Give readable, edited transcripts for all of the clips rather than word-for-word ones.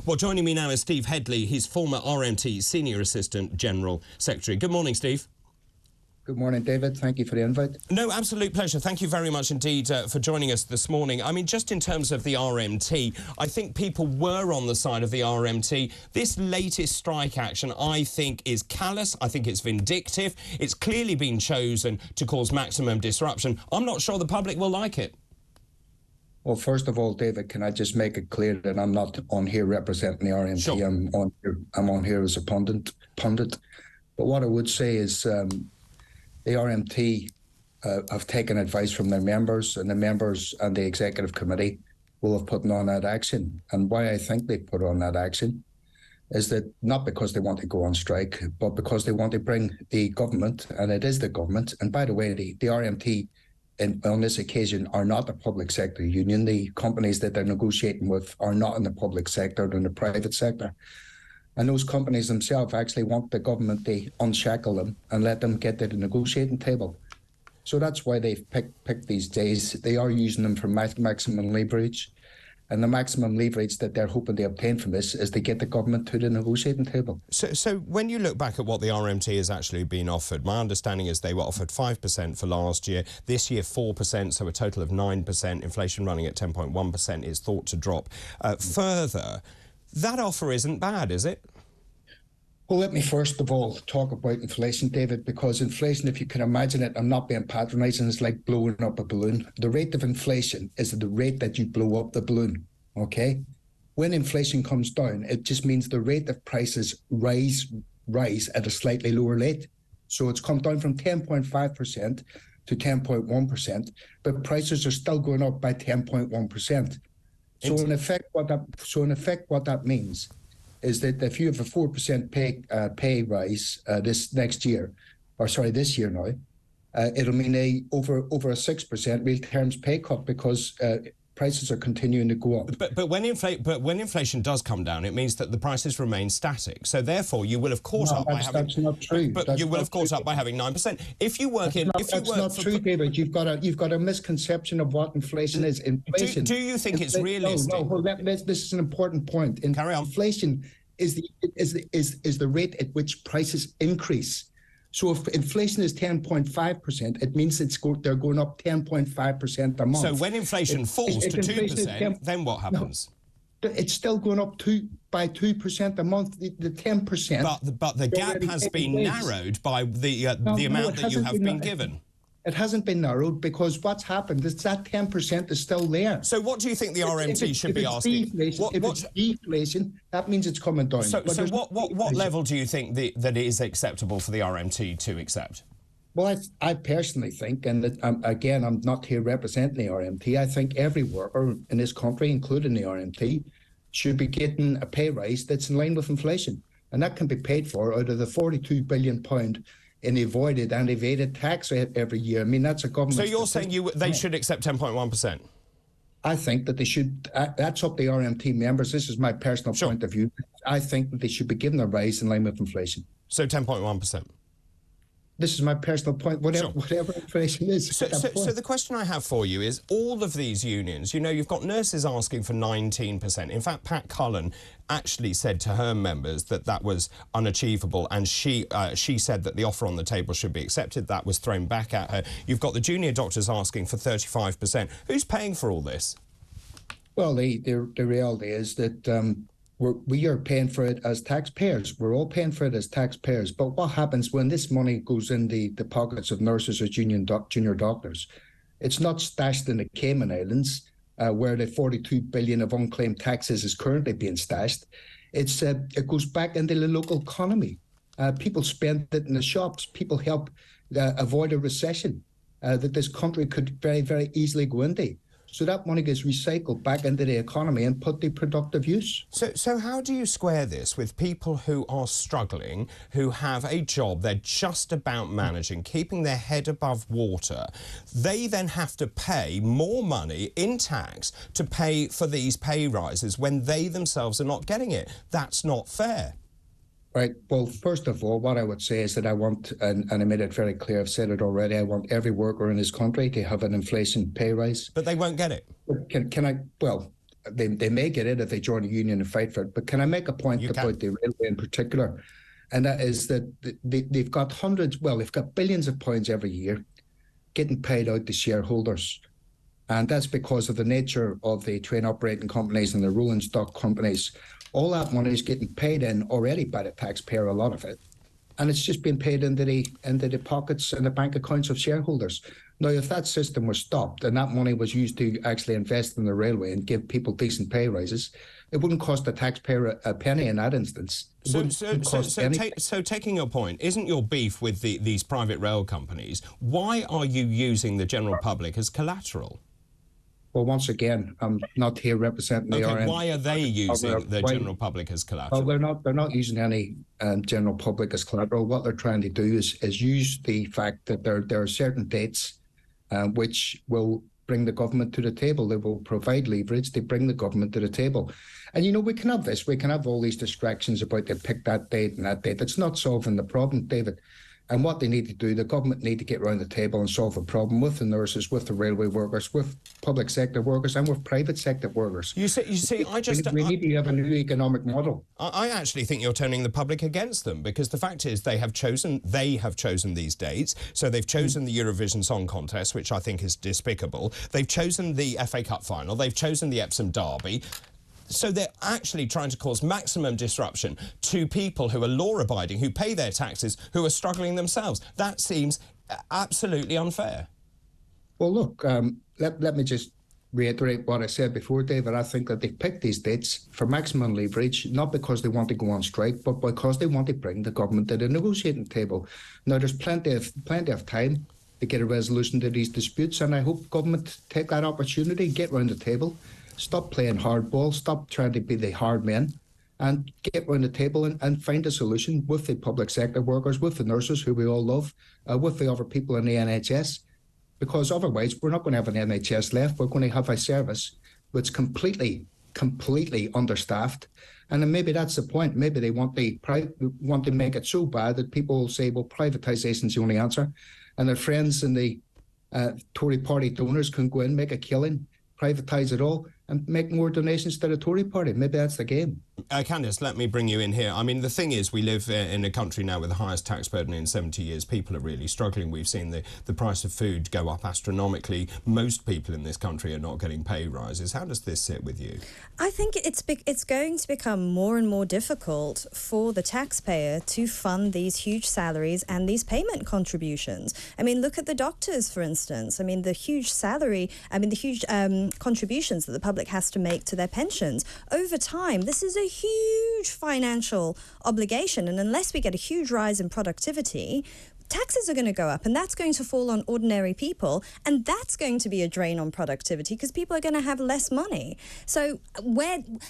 Well, joining me now is Steve Hedley. He's former RMT Senior Assistant General Secretary. Good morning, Steve. Good morning, David. Thank you for the invite. No, absolute pleasure. Thank you very much indeed for joining us this morning. I mean, just in terms of the RMT, I think people were on the side of the RMT. This latest strike action, I think, is callous. I think it's vindictive. It's clearly been chosen to cause maximum disruption. I'm not sure the public will like it. Well, first of all, David, can I just make it clear that I'm not on here representing the RMT. Sure. I'm on here as a pundit. But what I would say is the RMT have taken advice from their members, and the members and the executive committee will have put on that action. And why I think they put on that action is that not because they want to go on strike, but because they want to bring the government, and it is the government. And by the way, the RMT on this occasion are not a public sector union. The companies that they're negotiating with are not in the public sector, they're in the private sector. And those companies themselves actually want the government to unshackle them and let them get to the negotiating table. So that's why they've picked these days. They are using them for maximum leverage. And the maximum leverage that they're hoping to obtain from this is to get the government to the negotiating table. So when you look back at what the RMT has actually been offered, my understanding is they were offered 5% for last year, this year 4%, so a total of 9%, inflation running at 10.1% is thought to drop further. That offer isn't bad, is it? Well, let me first of all talk about inflation, David, because inflation, if you can imagine it, I'm not being patronising, it's like blowing up a balloon. The rate of inflation is the rate that you blow up the balloon, okay? When inflation comes down, it just means the rate of prices rise at a slightly lower rate. So it's come down from 10.5% to 10.1%, but prices are still going up by 10.1%. So in effect, what that means is that if you have a 4% pay rise this year now, it'll mean over a 6% real terms pay cut because prices are continuing to go up. But when inflation does come down, it means that the prices remain static. So therefore, you will have caught up by having. That's not true. But you will have caught up by having 9%. If you work in, that's not true, David. You've got a misconception of what inflation is. Inflation. Do you think it's realistic? No. Well, this is an important point. Carry on. Inflation is the rate at which prices increase. So if inflation is 10.5%, it means they're going up 10.5% a month. So when inflation falls to 2%, then what happens? No, it's still going up by 2% a month. The 10%. But the gap has been narrowed by the amount that you have been given. It hasn't been narrowed because what's happened is that 10% is still there. So what do you think the RMT should be asking? If it's deflation, that means it's coming down. So what level do you think that it is acceptable for the RMT to accept? Well, I personally think, and again, I'm not here representing the RMT, I think every worker in this country, including the RMT, should be getting a pay rise that's in line with inflation. And that can be paid for out of the £42 billion in avoided and evaded tax every year. I mean, that's a government. So you're saying they should accept 10.1%? I think that they should. That's up to the RMT members. This is my personal point of view. I think that they should be given a rise in line with inflation. So 10.1%? This is my personal point, whatever inflation is. So the question I have for you is, all of these unions, you know, you've got nurses asking for 19%. In fact, Pat Cullen actually said to her members that that was unachievable, and she said that the offer on the table should be accepted. That was thrown back at her. You've got the junior doctors asking for 35%. Who's paying for all this? Well, the reality is that we are paying for it as taxpayers. We're all paying for it as taxpayers. But what happens when this money goes in the pockets of nurses or junior doctors? It's not stashed in the Cayman Islands, where the $42 billion of unclaimed taxes is currently being stashed. It goes back into the local economy. People spend it in the shops. People help avoid a recession that this country could very, very easily go into. So that money gets recycled back into the economy and put to productive use. So how do you square this with people who are struggling, who have a job, they're just about managing, keeping their head above water? They then have to pay more money in tax to pay for these pay rises when they themselves are not getting it. That's not fair. Right. Well, first of all, what I would say is that I want, and I made it very clear, I've said it already, I want every worker in this country to have an inflation pay rise. But they won't get it. Can I? Well, they may get it if they join a union and fight for it. But can I make a point about the railway in particular? And that is that they've got they've got billions of pounds every year getting paid out to shareholders. And that's because of the nature of the train operating companies and the rolling stock companies. All that money is getting paid in already by the taxpayer, a lot of it. And it's just being paid into the pockets and the bank accounts of shareholders. Now, if that system was stopped and that money was used to actually invest in the railway and give people decent pay rises, it wouldn't cost the taxpayer a penny in that instance. So taking your point, isn't your beef with these private rail companies, why are you using the general public as collateral? Well, once again, I'm not here representing the RMT. Why are they using the general public as collateral? Well, they're not using any general public as collateral. What they're trying to do is use the fact that there are certain dates which will bring the government to the table. They will provide leverage. They bring the government to the table. And, we can have this. We can have all these distractions about they pick that date and that date. It's not solving the problem, David. And what they need to do, the government need to get around the table and solve a problem with the nurses, with the railway workers, with public sector workers, and with private sector workers. You see, we need to have a new economic model. I actually think you're turning the public against them, because the fact is they have chosen these dates. So they've chosen the Eurovision Song Contest, which I think is despicable. They've chosen the FA Cup final. They've chosen the Epsom Derby. So they're actually trying to cause maximum disruption to people who are law-abiding, who pay their taxes, who are struggling themselves. That seems absolutely unfair. Well, look, let me just reiterate what I said before, David. I think that they've picked these dates for maximum leverage, not because they want to go on strike, but because they want to bring the government to the negotiating table. Now, there's plenty of time to get a resolution to these disputes, and I hope government take that opportunity, get round the table. Stop playing hardball, stop trying to be the hard men, and get around the table and find a solution with the public sector workers, with the nurses, who we all love, with the other people in the NHS. Because otherwise, we're not going to have an NHS left. We're going to have a service that's completely understaffed. And then maybe that's the point. Maybe they want to make it so bad that people will say, well, privatisation is the only answer. And their friends and the Tory party donors can go in, make a killing, privatise it all, and make more donations to the Tory party. Maybe that's the game. Candice, let me bring you in here. I mean, the thing is, we live in a country now with the highest tax burden in 70 years. People are really struggling. We've seen the price of food go up astronomically. Most people in this country are not getting pay rises. How does this sit with you? I think it's going to become more and more difficult for the taxpayer to fund these huge salaries and these payment contributions. I mean, look at the doctors, for instance. I mean, the huge contributions that the public has to make to their pensions. Over time, this is a huge financial obligation, and unless we get a huge rise in productivity, taxes are going to go up, and that's going to fall on ordinary people, and that's going to be a drain on productivity because people are going to have less money. So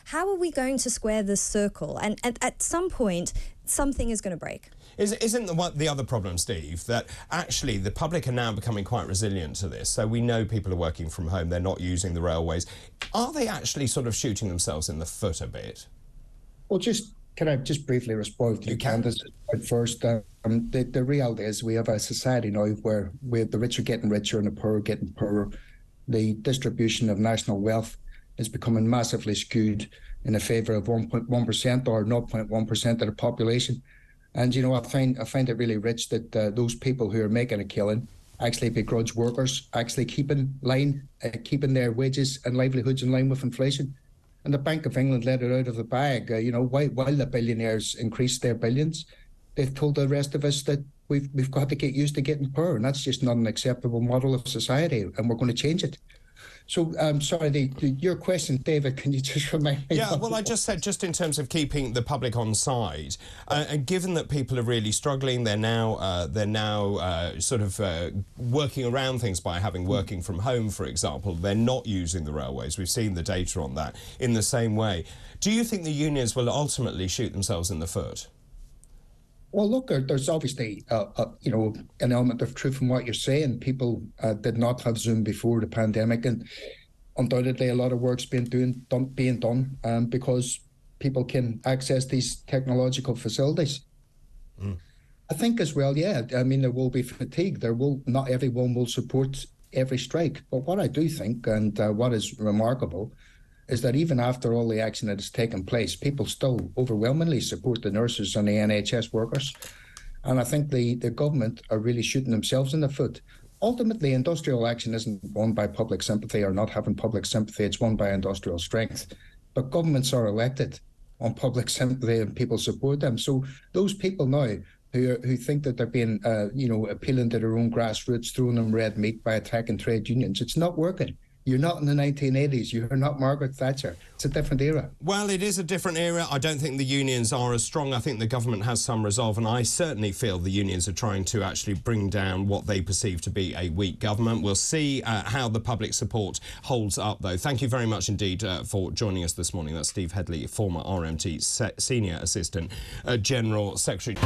how are we going to square this circle? And at some point, something is going to break. Isn't the other problem, Steve, that actually the public are now becoming quite resilient to this? So we know people are working from home, they're not using the railways. Are they actually sort of shooting themselves in the foot a bit? Well, can I just briefly respond to you, Candice, at first? The reality is we have a society now where the rich are getting richer and the poor are getting poorer. The distribution of national wealth is becoming massively skewed in the favour of 1.1% or 0.1% of the population. And, I find it really rich that those people who are making a killing actually begrudge workers, actually keeping their wages and livelihoods in line with inflation. And the Bank of England let it out of the bag. While the billionaires increase their billions, they've told the rest of us that we've got to get used to getting poor, and that's just not an acceptable model of society, and we're going to change it. So, sorry, your question, David, can you just remind me? Yeah, well, I just said, just in terms of keeping the public on side, and given that people are really struggling, they're now working around things by working from home, for example. They're not using the railways. We've seen the data on that in the same way. Do you think the unions will ultimately shoot themselves in the foot? Well, look, there's obviously, an element of truth in what you're saying. People did not have Zoom before the pandemic, and undoubtedly a lot of work's being done because people can access these technological facilities. I think as well, there will be fatigue. Not everyone will support every strike. But what I do think, and what is remarkable, is that even after all the action that has taken place, people still overwhelmingly support the nurses and the NHS workers. And I think the government are really shooting themselves in the foot. Ultimately, industrial action isn't won by public sympathy or not having public sympathy. It's won by industrial strength. But governments are elected on public sympathy and people support them. So those people now who think that they're being, appealing to their own grassroots, throwing them red meat by attacking trade unions, it's not working. You're not in the 1980s. You're not Margaret Thatcher. It's a different era. Well, it is a different era. I don't think the unions are as strong. I think the government has some resolve, and I certainly feel the unions are trying to actually bring down what they perceive to be a weak government. We'll see how the public support holds up, though. Thank you very much indeed for joining us this morning. That's Steve Hedley, former RMT Senior Assistant General Secretary.